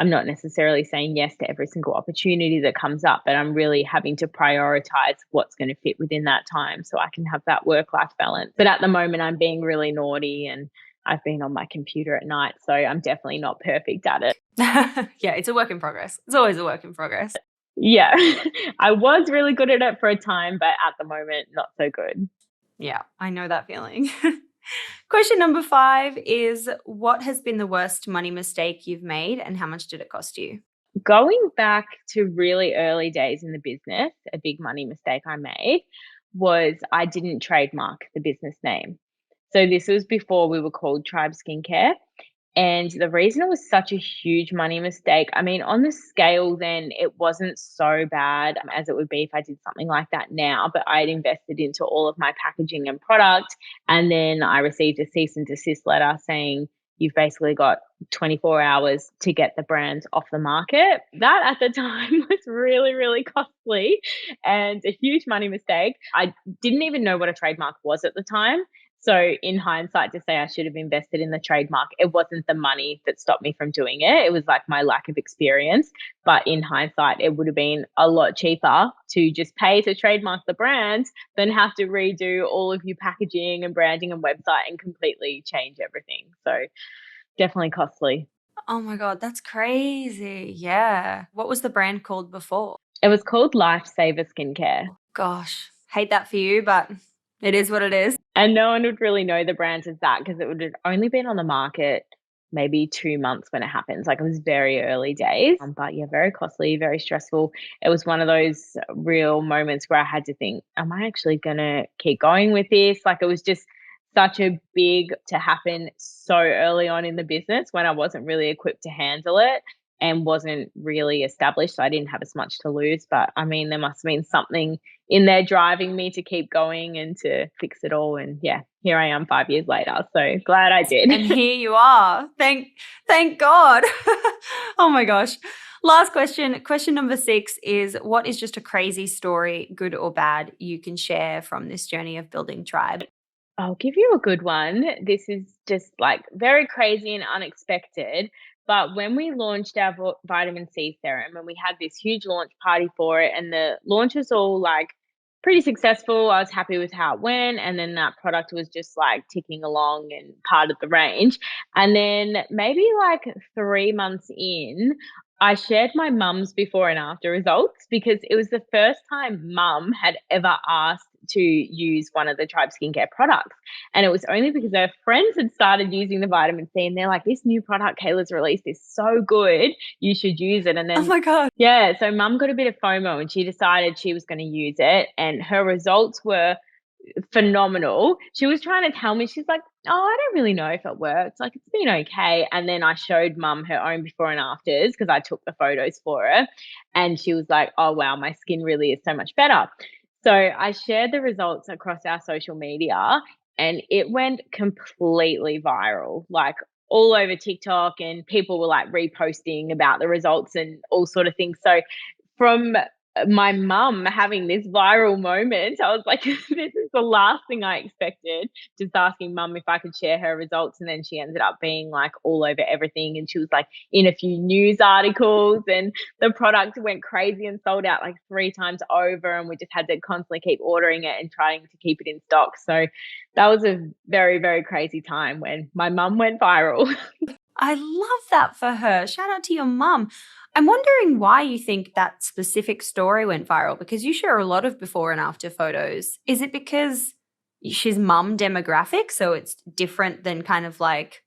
I'm not necessarily saying yes to every single opportunity that comes up, but I'm really having to prioritize what's going to fit within that time so I can have that work life balance. But at the moment, I'm being really naughty and I've been on my computer at night. So I'm definitely not perfect at it. Yeah, it's a work in progress. It's always a work in progress. Yeah, I was really good at it for a time, but at the moment, not so good. Yeah, I know that feeling. Question number 5 is, what has been the worst money mistake you've made and how much did it cost you? Going back to really early days in the business, a big money mistake I made was I didn't trademark the business name. So this was before we were called Tribe Skincare. And the reason it was such a huge money mistake, I mean, on the scale then, it wasn't so bad as it would be if I did something like that now, but I had invested into all of my packaging and product. And then I received a cease and desist letter saying, you've basically got 24 hours to get the brand off the market. That at the time was really, really costly and a huge money mistake. I didn't even know what a trademark was at the time. So in hindsight, to say I should have invested in the trademark, it wasn't the money that stopped me from doing it. It was like my lack of experience. But in hindsight, it would have been a lot cheaper to just pay to trademark the brand than have to redo all of your packaging and branding and website and completely change everything. So definitely costly. Oh my God, that's crazy. Yeah. What was the brand called before? It was called Lifesaver Skincare. Gosh, hate that for you, but it is what it is. And no one would really know the brand as that because it would have only been on the market maybe 2 months when it happens. Like, it was very early days, but yeah, very costly, very stressful. It was one of those real moments where I had to think, "Am I actually gonna keep going with this?" Like, it was just such a big to happen so early on in the business when I wasn't really equipped to handle it and wasn't really established, so I didn't have as much to lose, but, I mean, there must have been something in there driving me to keep going and to fix it all. And yeah, here I am 5 years later. So glad I did. And here you are. Thank God. Oh my gosh. Last question. Question number 6 is, what is just a crazy story, good or bad, you can share from this journey of building Tribe? I'll give you a good one. This is just like very crazy and unexpected. But when we launched our vitamin C serum and we had this huge launch party for it, and the launch was all like pretty successful, I was happy with how it went. And then that product was just like ticking along and part of the range. And then maybe like 3 months in, I shared my mum's before and after results because it was the first time mum had ever asked to use one of the Tribe skincare products. And it was only because her friends had started using the vitamin C and they're like, this new product Kayla's released is so good. You should use it. And Oh then, my God. yeah, so mum got a bit of FOMO and she decided she was going to use it. And her results were phenomenal. She was trying to tell me, she's like, "Oh, I don't really know if it works. Like, it's been okay." And then I showed mum her own before and afters because I took the photos for her. And she was like, "Oh, wow, my skin really is so much better." So I shared the results across our social media and it went completely viral, like all over TikTok, and people were like reposting about the results and all sort of things. So from my mum having this viral moment, I was like, this is the last thing I expected. Just asking mum if I could share her results. And then she ended up being like all over everything. And she was like in a few news articles, and the product went crazy and sold out like 3 times over. And we just had to constantly keep ordering it and trying to keep it in stock. So that was a very, very crazy time when my mum went viral. I love that for her. Shout out to your mum. I'm wondering why you think that specific story went viral, because you share a lot of before and after photos. Is it because she's mum demographic, so it's different than kind of like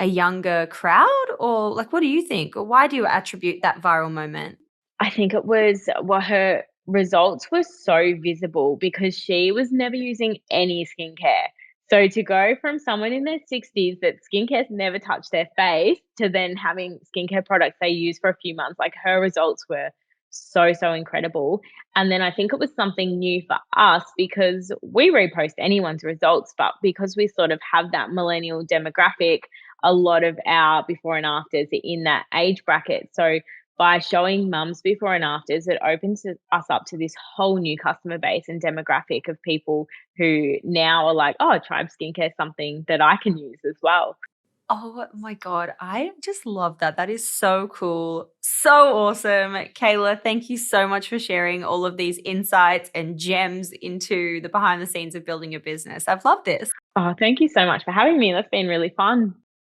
a younger crowd? Or like, what do you think? Or why do you attribute that viral moment? I think it was, well, her results were so visible because she was never using any skincare. So to go from someone in their 60s that skincare's never touched their face to then having skincare products they use for a few months, like her results were so, so incredible. And then I think it was something new for us because we repost anyone's results, but because we sort of have that millennial demographic, a lot of our before and afters are in that age bracket. So by showing mums before and afters, it opens us up to this whole new customer base and demographic of people who now are like, oh, Tribe Skincare is something that I can use as well. Oh my God. I just love that. That is so cool. So awesome. Kayla, thank you so much for sharing all of these insights and gems into the behind the scenes of building your business. I've loved this. Oh, thank you so much for having me. That's been really fun.